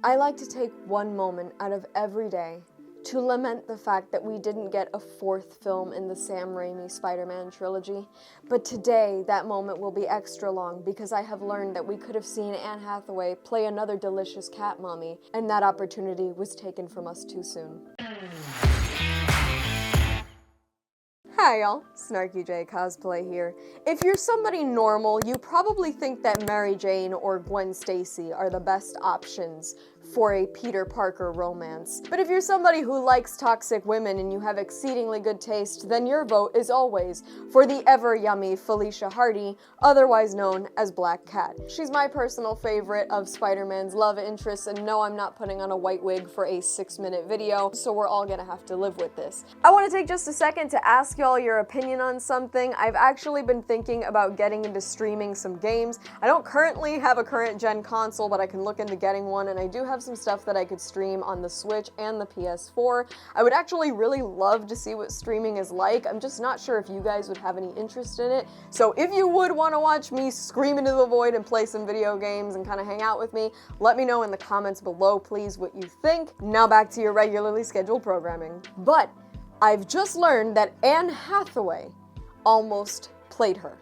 I like to take one moment out of every day to lament the fact that we didn't get a fourth film in the Sam Raimi Spider-Man trilogy. But today, that moment will be extra long because I have learned that we could have seen Anne Hathaway play another delicious cat mommy, and that opportunity was taken from us too soon. Hi y'all, SnarkyJay cosplay here. If you're somebody normal, you probably think that Mary Jane or Gwen Stacy are the best options for a Peter Parker romance. But if you're somebody who likes toxic women and you have exceedingly good taste, then your vote is always for the ever-yummy Felicia Hardy, otherwise known as Black Cat. She's my personal favorite of Spider-Man's love interests, and no, I'm not putting on a white wig for a 6-minute video, so we're all gonna have to live with this. I want to take just a second to ask y'all your opinion on something. I've actually been thinking about getting into streaming some games. I don't currently have a current gen console, but I can look into getting one, and I do have some stuff that I could stream on the Switch and the PS4. I would actually really love to see what streaming is like. I'm just not sure if you guys would have any interest in it. So if you would want to watch me scream into the void and play some video games and kind of hang out with me, let me know in the comments below, please, what you think. Now back to your regularly scheduled programming. But I've just learned that Anne Hathaway almost played her.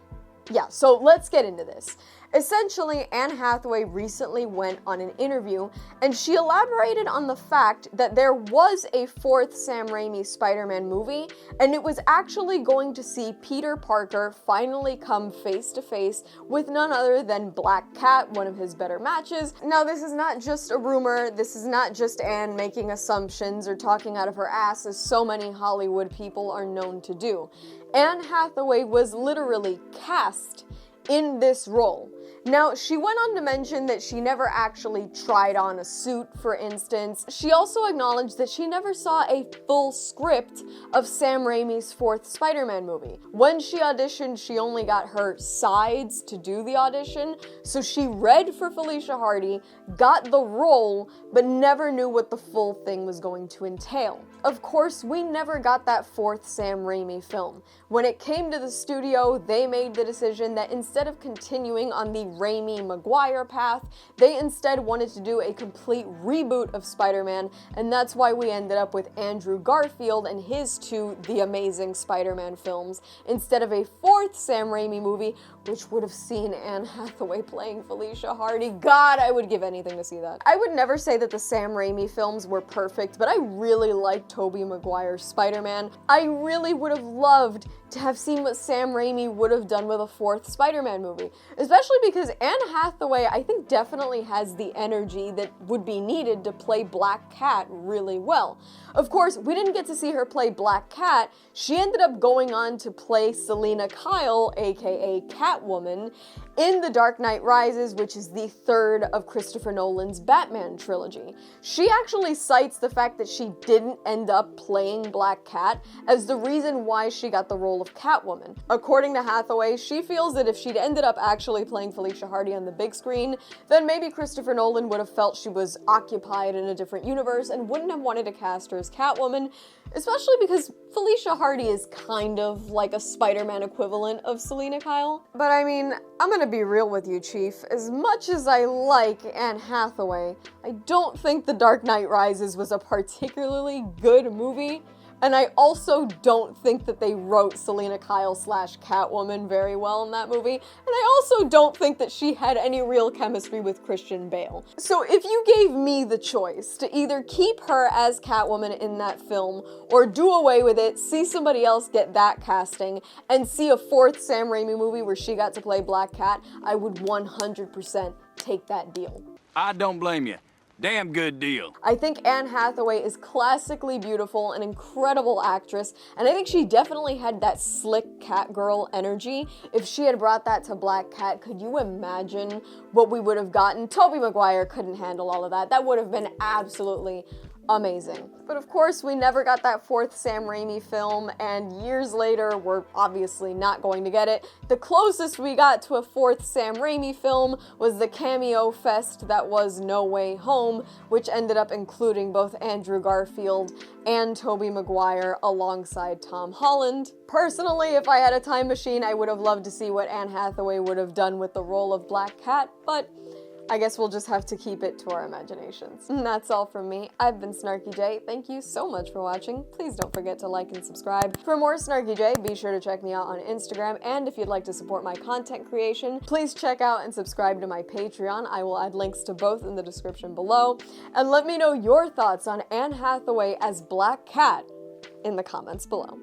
Yeah, so let's get into this. Essentially, Anne Hathaway recently went on an interview, and she elaborated on the fact that there was a fourth Sam Raimi Spider-Man movie, and it was actually going to see Peter Parker finally come face to face with none other than Black Cat, one of his better matches. Now, this is not just a rumor, this is not just Anne making assumptions or talking out of her ass, as so many Hollywood people are known to do. Anne Hathaway was literally cast in this role. Now, she went on to mention that she never actually tried on a suit, for instance. She also acknowledged that she never saw a full script of Sam Raimi's fourth Spider-Man movie. When she auditioned, she only got her sides to do the audition, so she read for Felicia Hardy, got the role, but never knew what the full thing was going to entail. Of course, we never got that fourth Sam Raimi film. When it came to the studio, they made the decision that instead of continuing on the Raimi-Maguire path, they instead wanted to do a complete reboot of Spider-Man, and that's why we ended up with Andrew Garfield and his two The Amazing Spider-Man films, instead of a fourth Sam Raimi movie, which would have seen Anne Hathaway playing Felicia Hardy. God, I would give anything to see that. I would never say that the Sam Raimi films were perfect, but I really liked Tobey Maguire's Spider-Man. I really would have loved to have seen what Sam Raimi would have done with a fourth Spider-Man movie, especially because Anne Hathaway, I think, definitely has the energy that would be needed to play Black Cat really well. Of course, we didn't get to see her play Black Cat. She ended up going on to play Selina Kyle, aka Catwoman, in The Dark Knight Rises, which is the third of Christopher Nolan's Batman trilogy. She actually cites the fact that she didn't end up playing Black Cat as the reason why she got the role of Catwoman. According to Hathaway, she feels that if she'd ended up actually playing Felicia Hardy on the big screen, then maybe Christopher Nolan would have felt she was occupied in a different universe and wouldn't have wanted to cast her as Catwoman, especially because Felicia Hardy is kind of like a Spider-Man equivalent of Selina Kyle. But I mean, I'm gonna be real with you, Chief. As much as I like Anne Hathaway, I don't think The Dark Knight Rises was a particularly good movie. And I also don't think that they wrote Selina Kyle / Catwoman very well in that movie. And I also don't think that she had any real chemistry with Christian Bale. So if you gave me the choice to either keep her as Catwoman in that film or do away with it, see somebody else get that casting, and see a fourth Sam Raimi movie where she got to play Black Cat, I would 100% take that deal. I don't blame you. Damn good deal. I think Anne Hathaway is classically beautiful, an incredible actress, and I think she definitely had that slick Catgirl energy. If she had brought that to Black Cat, could you imagine what we would have gotten? Tobey Maguire couldn't handle all of that. That would have been absolutely amazing. But of course, we never got that fourth Sam Raimi film, and years later, we're obviously not going to get it. The closest we got to a fourth Sam Raimi film was the cameo fest that was No Way Home, which ended up including both Andrew Garfield and Tobey Maguire alongside Tom Holland. Personally, if I had a time machine, I would have loved to see what Anne Hathaway would have done with the role of Black Cat, but I guess we'll just have to keep it to our imaginations. And that's all from me. I've been SnarkyJay. Thank you so much for watching. Please don't forget to like and subscribe. For more SnarkyJay, be sure to check me out on Instagram, and if you'd like to support my content creation, please check out and subscribe to my Patreon. I will add links to both in the description below. And let me know your thoughts on Anne Hathaway as Black Cat in the comments below.